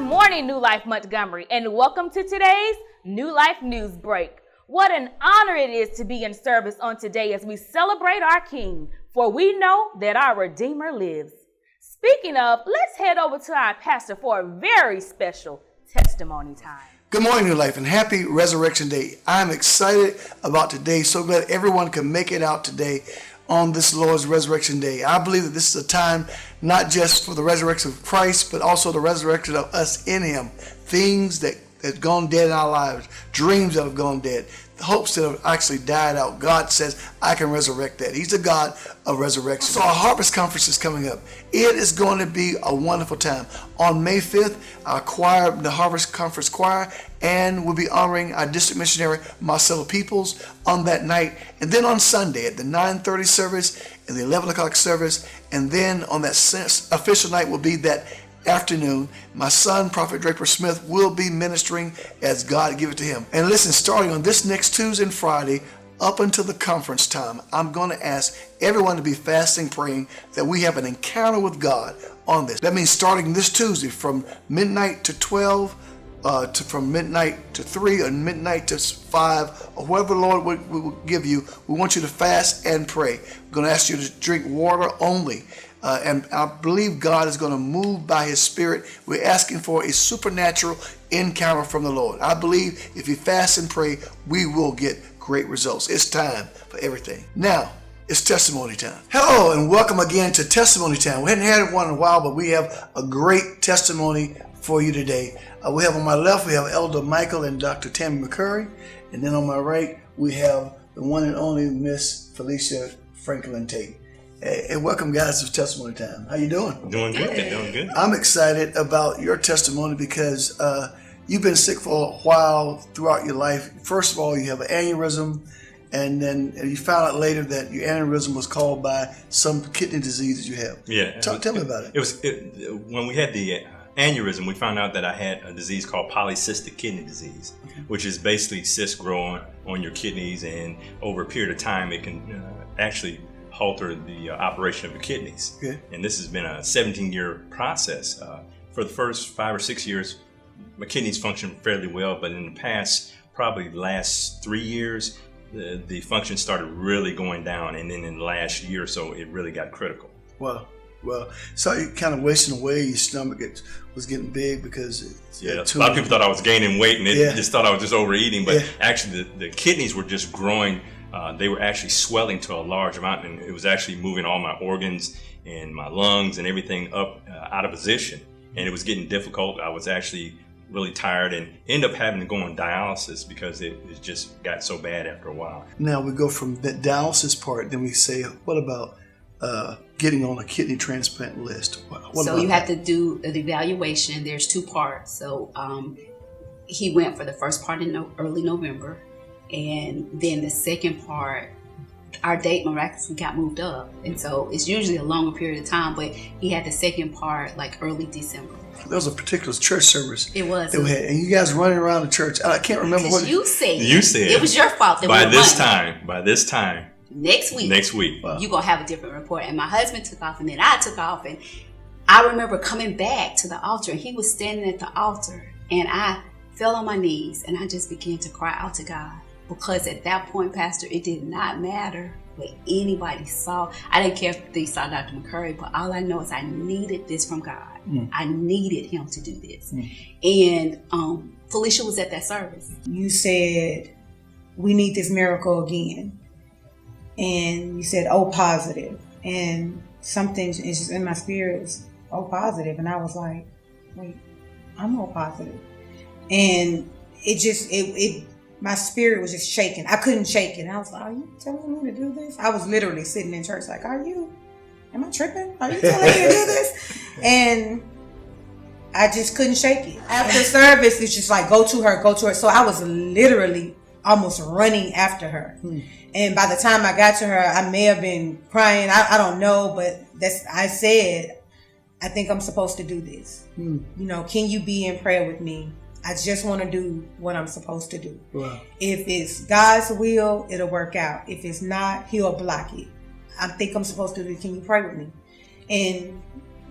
morning, New Life Montgomery, and welcome to today's New Life News Break. What an honor it is to be in service on today as we celebrate our King, for we know that our Redeemer lives. Speaking of, let's head over to our pastor for a very special testimony time. Good morning, New Life, and happy Resurrection Day. I'm excited about today. So glad everyone can make it out today on this Lord's Resurrection Day. I believe that this is a time not just for the resurrection of Christ, but also the resurrection of us in Him. Things that have gone dead in our lives, dreams that have gone dead, hopes that have actually died out. God says, I can resurrect that. He's the God of resurrection. So our Harvest Conference is coming up. It is going to be a wonderful time. On May 5th, our choir, the Harvest Conference Choir, and we'll be honoring our district missionary, Marcella Peoples, on that night. And then on Sunday at the 9:30 service and the 11 o'clock service. And then on that official night will be that afternoon, my son, Prophet Draper Smith, will be ministering as God give it to him. And listen, starting on this next Tuesday and Friday, up until the conference time, I'm going to ask everyone to be fasting, praying that we have an encounter with God on this. That means starting this Tuesday from midnight to 12, from midnight to 3, or midnight to 5, or whatever the Lord will give you. We want you to fast and pray. We're going to ask you to drink water only. And I believe God is going to move by His Spirit. We're asking for a supernatural encounter from the Lord. I believe if you fast and pray, we will get great results. It's time for everything. Now, it's testimony time. Hello, and welcome again to Testimony Time. We hadn't had one in a while, but we have a great testimony for you today. We have on my left, we have Elder Michael and Dr. Tammy McCurry. And then on my right, we have the one and only Miss Felicia Franklin Tate. Hey, welcome guys to Testimony Time. How you doing? Doing good. Doing good. I'm excited about your testimony because you've been sick for a while throughout your life. First of all, you have an aneurysm, and then you found out later that your aneurysm was caused by some kidney disease that you have. Yeah. Tell me about it. When we had the aneurysm, we found out that I had a disease called polycystic kidney disease, which is basically cysts growing on your kidneys, and over a period of time, it can actually halter the operation of your kidneys. Okay. And this has been a 17-year process. For the first 5 or 6 years, my kidneys functioned fairly well, but in the past, probably the last 3 years, the function started really going down, and then in the last year or so, it really got critical. Well, so you kind of wasting away. Your stomach was getting big because a lot of people thought I was gaining weight, and they just thought I was just overeating. But actually, the kidneys were just growing. They were actually swelling to a large amount, and it was actually moving all my organs and my lungs and everything up out of position. And it was getting difficult. I was actually really tired and ended up having to go on dialysis because it just got so bad after a while. Now we go from the dialysis part, then we say, what about getting on a kidney transplant list? So you have to do an evaluation. There's 2 parts. So he went for the first part in early November. And then the second part, our date miraculously got moved up. And so it's usually a longer period of time, but he had the second part like early December. There was a particular church service. It was. That we had, and you guys running around the church. I can't remember what you said. You said. It was your fault. That by this time. Next week. Wow. You're going to have a different report. And my husband took off, and then I took off. And I remember coming back to the altar, and he was standing at the altar, and I fell on my knees, and I just began to cry out to God. Because at that point, Pastor, it did not matter what anybody saw. I didn't care if they saw Dr. McCurry, but all I know is I needed this from God. I needed Him to do this. And Felicia was at that service. You said, we need this miracle again. And you said, oh, positive. And something is just in my spirit was, oh, positive. And I was like, wait, I'm oh, positive. And it my spirit was just shaking. I couldn't shake it. And I was like, are you telling me to do this? I was literally sitting in church like, am I tripping? Are you telling me to do this? And I just couldn't shake it. After service, it's just like, go to her. So I was literally almost running after her. And by the time I got to her, I may have been crying. I don't know, but I said, I think I'm supposed to do this. Can you be in prayer with me? I just want to do what I'm supposed to do. Wow. If it's God's will, it'll work out. If it's not, He'll block it. I think I'm supposed to do it. Can you pray with me? And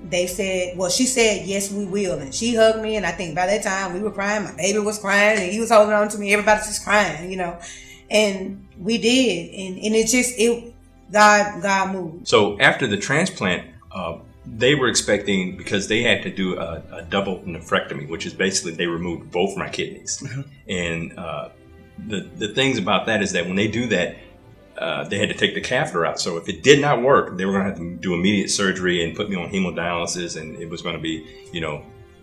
they said, well, she said, yes, we will. And she hugged me. And I think by that time we were crying. My baby was crying and he was holding on to me. Everybody's just crying, you know. And we did. And it just, God moved. So after the transplant, they were expecting, because they had to do a double nephrectomy, which is basically they removed both my kidneys. And the things about that is that when they do that, they had to take the catheter out. So if it did not work, they were going to have to do immediate surgery and put me on hemodialysis, and it was going to be,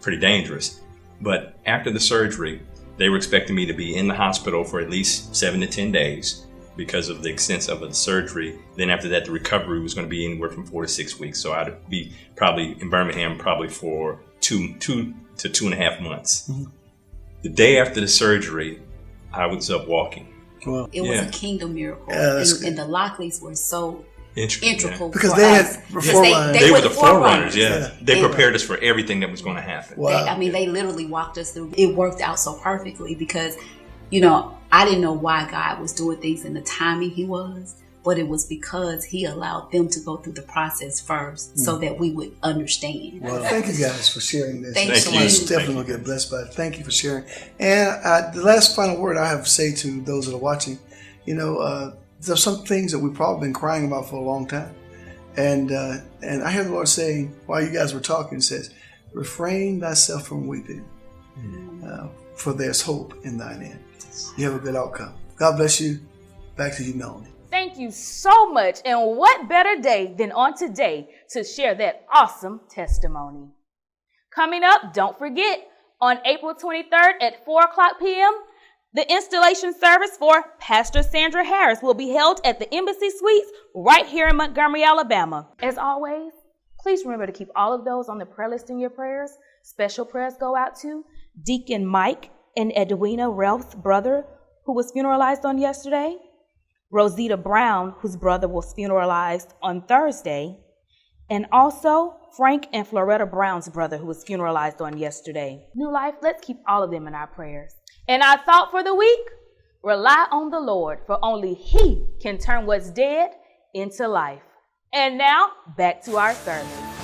pretty dangerous. But after the surgery, they were expecting me to be in the hospital for at least 7 to 10 days because of the extent of the surgery. Then after that, the recovery was going to be anywhere from 4 to 6 weeks. So I'd be probably in Birmingham for 2 to 2.5 months. The day after the surgery, I was up walking. Well, it was a kingdom miracle. And the Lockleys were so integral because for they us. had beforehand. They were the forerunners. They prepared us for everything that was going to happen. Wow. They literally walked us through. It worked out so perfectly because, I didn't know why God was doing things in the timing he was, but it was because he allowed them to go through the process first so that we would understand. Well, thank you guys for sharing this. Thank you. Somebody's definitely going to get blessed by it. Thank you for sharing. And the last final word I have to say to those that are watching, there's some things that we've probably been crying about for a long time. And I hear the Lord saying, while you guys were talking, it says, refrain thyself from weeping, for there's hope in thine end. You have a good outcome. God bless you. Back to you, Melanie. Thank you so much. And what better day than on today to share that awesome testimony. Coming up, don't forget, on April 23rd at 4 o'clock p.m., the installation service for Pastor Sandra Harris will be held at the Embassy Suites right here in Montgomery, Alabama. As always, please remember to keep all of those on the prayer list in your prayers. Special prayers go out to Deacon Mike and Edwina Ralph's brother, who was funeralized on yesterday, Rosita Brown, whose brother was funeralized on Thursday, and also Frank and Floretta Brown's brother, who was funeralized on yesterday. New Life, let's keep all of them in our prayers. And our thought for the week, rely on the Lord, for only he can turn what's dead into life. And now, back to our service.